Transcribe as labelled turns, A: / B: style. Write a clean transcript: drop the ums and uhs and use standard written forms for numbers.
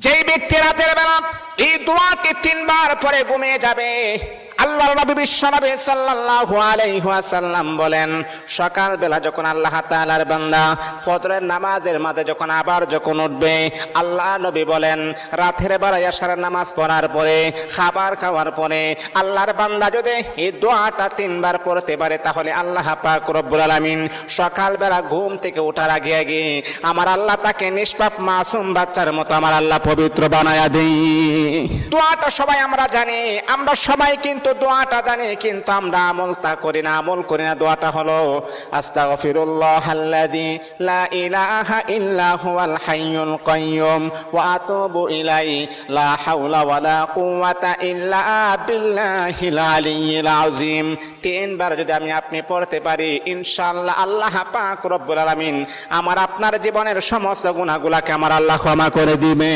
A: যেই ব্যক্তি রাতের বেলা এই দোয়াটি 3 বার পরে ঘুমিয়ে যাবে, আল্লাহর নবী বিশ্বনবী সাল্লাল্লাহু আলাইহি ওয়াসাল্লাম বলেন, সকাল বেলা যখন আল্লাহ তাআলার বান্দা ফজরের নামাজের মাঝে যখন উঠবে, আল্লাহ নবী বলেন রাতের বেলা এশারের নামাজ পড়ার পরে, খাবার খাওয়ার পরে আল্লাহর বান্দা যদি এই দোয়াটা 3 বার পড়তে পারে, তাহলে আল্লাহ পাক রব্বুল আলামিন সকাল বেলা ঘুম থেকে ওঠার আগে আগে আমার আল্লাহ তাকে নিষ্পাপ মাসুম বাচ্চার মতো আমার আল্লাহ পবিত্র বানায়া দেই। দোয়াটা সবাই আমরা জানি, আমরা সবাই কিন্তু দোয়াটা জানি, কিন্তু আমরা আমল করি না। দোয়াটা হলো আস্তাগফিরুল্লাহাল্লাযী লা ইলাহা ইল্লা হুয়াল হাইয়ুল কাইয়্যুম ওয়া আতুবু ইলাইহি লা হাওলা ওয়ালা কুওয়াতা ইল্লা বিল্লাহিল আলিয়্যিল আযীম। 3 বার যদি আপনি পড়তে পারি, ইনশাআল্লাহ আল্লাহ পাক রব্বুল আলামিন আমার আপনার জীবনের সমস্ত গুনাহগুলোকে আমার আল্লাহ ক্ষমা করে দিবে।